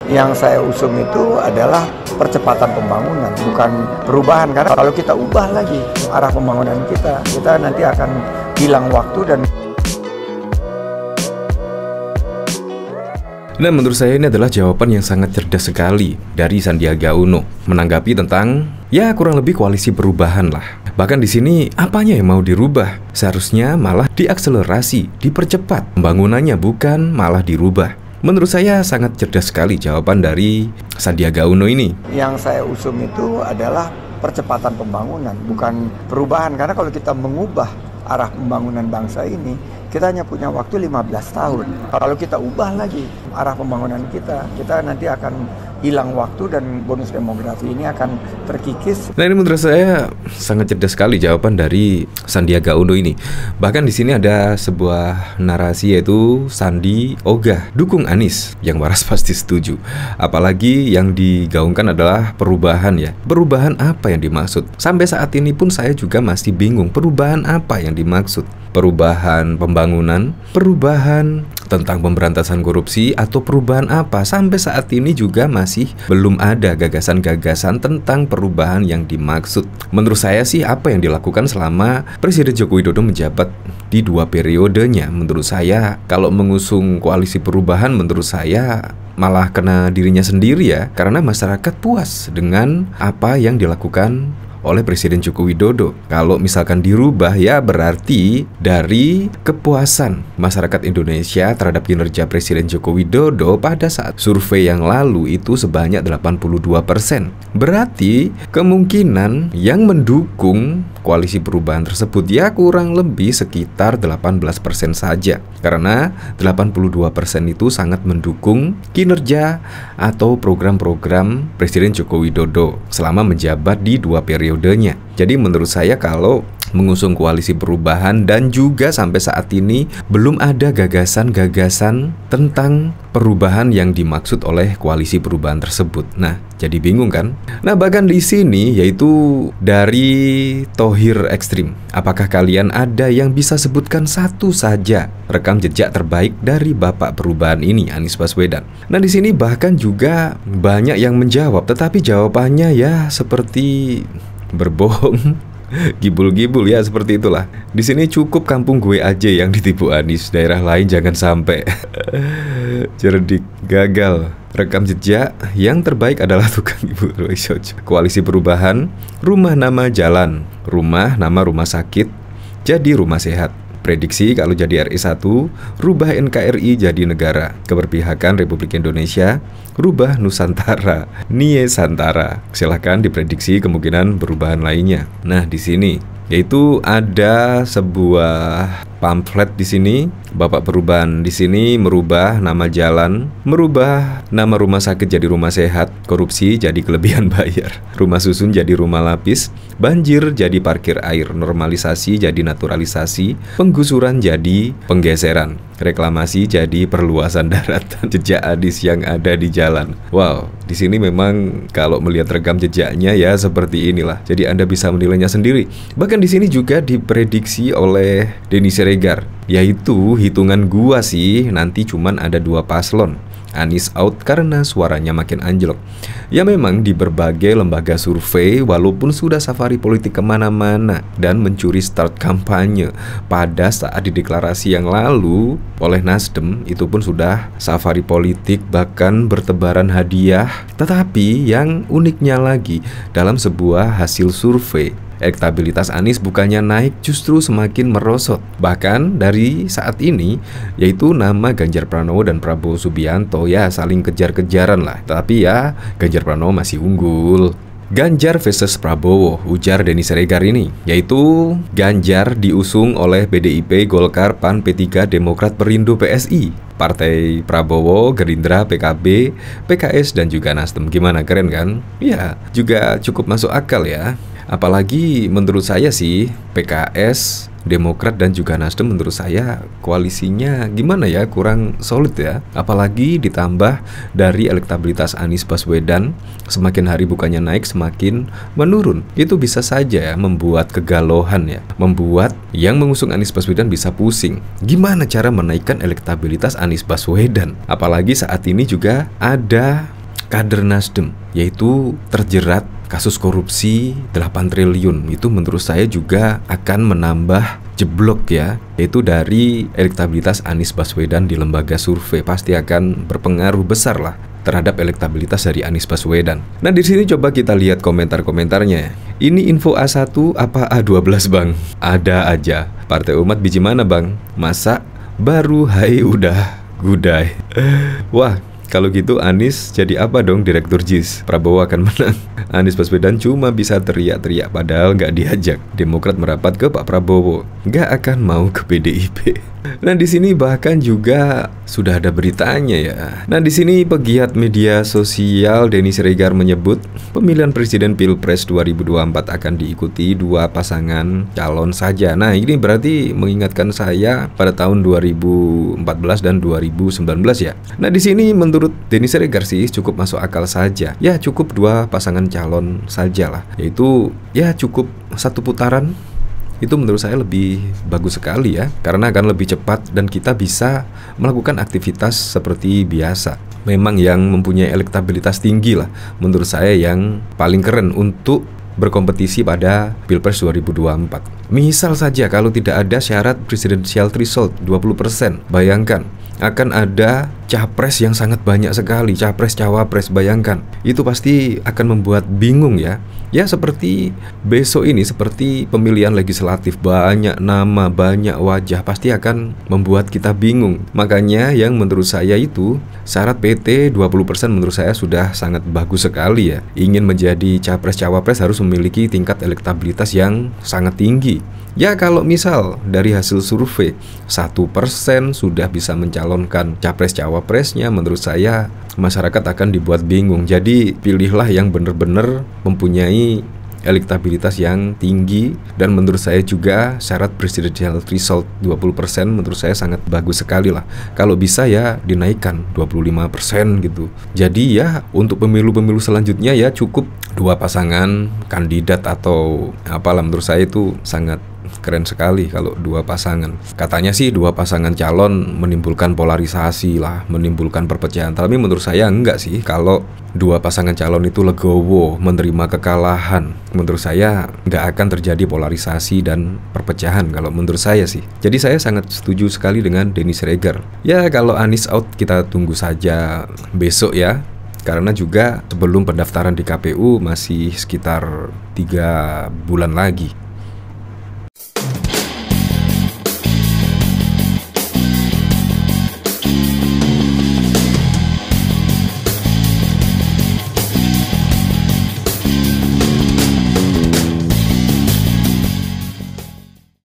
Yang saya usung itu adalah percepatan pembangunan, bukan perubahan. Karena kalau kita ubah lagi arah pembangunan kita nanti akan hilang waktu dan... Nah, menurut saya ini adalah jawaban yang sangat cerdas sekali dari Sandiaga Uno menanggapi tentang ya kurang lebih koalisi perubahan lah. Bahkan di sini apanya yang mau dirubah? Seharusnya malah diakselerasi, dipercepat pembangunannya, bukan malah dirubah. Menurut saya sangat cerdas sekali jawaban dari Sandiaga Uno ini. Yang saya usung itu adalah percepatan pembangunan, bukan perubahan. Karena kalau kita mengubah arah pembangunan bangsa ini, kita hanya punya waktu 15 tahun. Kalau kita ubah lagi arah pembangunan kita nanti akan hilang waktu dan bonus demografi ini akan terkikis. Nah, ini menurut saya sangat cerdas sekali jawaban dari Sandiaga Uno ini. Bahkan di sini ada sebuah narasi yaitu Sandi ogah dukung Anies, yang waras pasti setuju. Apalagi yang digaungkan adalah perubahan ya. Perubahan apa yang dimaksud? Sampai saat ini pun saya juga masih bingung perubahan apa yang dimaksud. Perubahan pembangunan, perubahan tentang pemberantasan korupsi, atau perubahan apa? Sampai saat ini juga masih belum ada gagasan-gagasan tentang perubahan yang dimaksud. Menurut saya sih apa yang dilakukan selama Presiden Joko Widodo menjabat di 2 periodenya, menurut saya kalau mengusung koalisi perubahan, menurut saya malah kena dirinya sendiri ya. Karena masyarakat puas dengan apa yang dilakukan oleh Presiden Joko Widodo. Kalau misalkan dirubah ya berarti dari kepuasan masyarakat Indonesia terhadap kinerja Presiden Joko Widodo pada saat survei yang lalu itu sebanyak 82%. Berarti kemungkinan yang mendukung koalisi perubahan tersebut ya kurang lebih sekitar 18% saja. Karena 82% itu sangat mendukung kinerja atau program-program Presiden Joko Widodo selama menjabat di 2 periode. Jadi menurut saya kalau mengusung koalisi perubahan dan juga sampai saat ini belum ada gagasan-gagasan tentang perubahan yang dimaksud oleh koalisi perubahan tersebut. Nah, jadi bingung kan? Nah, bahkan di sini yaitu dari Thohir Ekstrim. Apakah kalian ada yang bisa sebutkan satu saja rekam jejak terbaik dari Bapak Perubahan ini, Anies Baswedan? Nah, di sini bahkan juga banyak yang menjawab, tetapi jawabannya ya seperti berbohong, gibul-gibul ya, seperti itulah. Di sini cukup kampung gue aja yang ditipu Anies, daerah lain jangan sampai. Cerdik, gagal. Rekam jejak yang terbaik adalah tukang ibu koalisi perubahan, rumah nama jalan, rumah nama rumah sakit, jadi rumah sehat. Prediksi kalau jadi RI 1, rubah NKRI jadi negara keberpihakan Republik Indonesia, rubah Nusantara, Nie Santara. Silahkan diprediksi kemungkinan perubahan lainnya. Nah, di sini yaitu ada sebuah pamflet di sini. Bapak Perubahan di sini merubah nama jalan, merubah nama rumah sakit jadi rumah sehat, korupsi jadi kelebihan bayar, rumah susun jadi rumah lapis, banjir jadi parkir air, normalisasi jadi naturalisasi, penggusuran jadi penggeseran, reklamasi jadi perluasan daratan, jejak Anies yang ada di jalan. Wow, di sini memang kalau melihat rekam jejaknya ya seperti inilah. Jadi Anda bisa menilainya sendiri. Bahkan di sini juga diprediksi oleh Denny Siregar, yaitu hitungan gua sih nanti cuman ada 2 paslon. Anies out karena suaranya makin anjlok. Ya memang di berbagai lembaga survei walaupun sudah safari politik kemana-mana dan mencuri start kampanye pada saat dideklarasi yang lalu oleh Nasdem, itu pun sudah safari politik bahkan bertebaran hadiah. Tetapi yang uniknya lagi dalam sebuah hasil survei, elektabilitas Anies bukannya naik, justru semakin merosot. Bahkan dari saat ini yaitu nama Ganjar Pranowo dan Prabowo Subianto ya saling kejar-kejaran lah. Tapi ya Ganjar Pranowo masih unggul. Ganjar versus Prabowo, ujar Denny Siregar ini, yaitu Ganjar diusung oleh PDIP, Golkar, PAN, P3, Demokrat, Perindo, PSI, Partai Prabowo, Gerindra, PKB, PKS, dan juga Nasdem. Gimana, keren kan? Ya, juga cukup masuk akal ya. Apalagi menurut saya sih PKS, Demokrat dan juga Nasdem menurut saya koalisinya gimana ya, kurang solid ya. Apalagi ditambah dari elektabilitas Anies Baswedan semakin hari bukannya naik semakin menurun. Itu bisa saja ya membuat kegalauan ya, membuat yang mengusung Anies Baswedan bisa pusing. Gimana cara menaikkan elektabilitas Anies Baswedan? Apalagi saat ini juga ada kader Nasdem, yaitu terjerat kasus korupsi 8 triliun. Itu menurut saya juga akan menambah jeblok ya, yaitu dari elektabilitas Anies Baswedan di lembaga survei. Pasti akan berpengaruh besar lah terhadap elektabilitas dari Anies Baswedan. Nah, di sini coba kita lihat komentar-komentarnya. Ini info A1 apa A12 bang? Ada aja. Partai Umat biji mana bang? Masa baru hai udah gudai. Wah, kalau gitu Anies jadi apa dong Direktur JIS? Prabowo akan menang. Anies Baswedan cuma bisa teriak-teriak padahal nggak diajak. Demokrat merapat ke Pak Prabowo, nggak akan mau ke PDIP. Nah, di sini bahkan juga sudah ada beritanya ya. Nah, di sini pegiat media sosial Denny Siregar menyebut pemilihan presiden Pilpres 2024 akan diikuti 2 pasangan calon saja. Nah, ini berarti mengingatkan saya pada tahun 2014 dan 2019 ya. Nah, di sini menurut Denny Siregar sih cukup masuk akal saja. Ya, cukup 2 pasangan calon saja lah. Yaitu ya cukup 1 putaran. Itu menurut saya lebih bagus sekali ya, karena akan lebih cepat dan kita bisa melakukan aktivitas seperti biasa. Memang yang mempunyai elektabilitas tinggi lah menurut saya yang paling keren untuk berkompetisi pada Pilpres 2024. Misal saja kalau tidak ada syarat presidential threshold 20%, bayangkan akan ada capres yang sangat banyak sekali, capres cawapres, bayangkan. Itu pasti akan membuat bingung ya. Ya seperti besok ini, seperti pemilihan legislatif, banyak nama, banyak wajah, pasti akan membuat kita bingung. Makanya yang menurut saya itu syarat PT 20% menurut saya sudah sangat bagus sekali ya. Ingin menjadi capres cawapres harus memiliki tingkat elektabilitas yang sangat tinggi. Ya kalau misal dari hasil survei 1% sudah bisa mencalonkan capres cawapresnya, menurut saya masyarakat akan dibuat bingung. Jadi pilihlah yang benar-benar mempunyai elektabilitas yang tinggi, dan menurut saya juga syarat presidential threshold 20% menurut saya sangat bagus sekali lah. Kalau bisa ya dinaikkan 25% gitu. Jadi ya untuk pemilu-pemilu selanjutnya ya cukup 2 pasangan kandidat atau apalah, menurut saya itu sangat keren sekali kalau 2 pasangan. Katanya sih 2 pasangan calon menimbulkan polarisasi lah, menimbulkan perpecahan. Tapi menurut saya enggak sih. Kalau 2 pasangan calon itu legowo, menerima kekalahan, menurut saya enggak akan terjadi polarisasi dan perpecahan kalau menurut saya sih. Jadi saya sangat setuju sekali dengan Denny Siregar. Ya kalau Anies out kita tunggu saja besok ya. Karena juga sebelum pendaftaran di KPU masih sekitar 3 bulan lagi.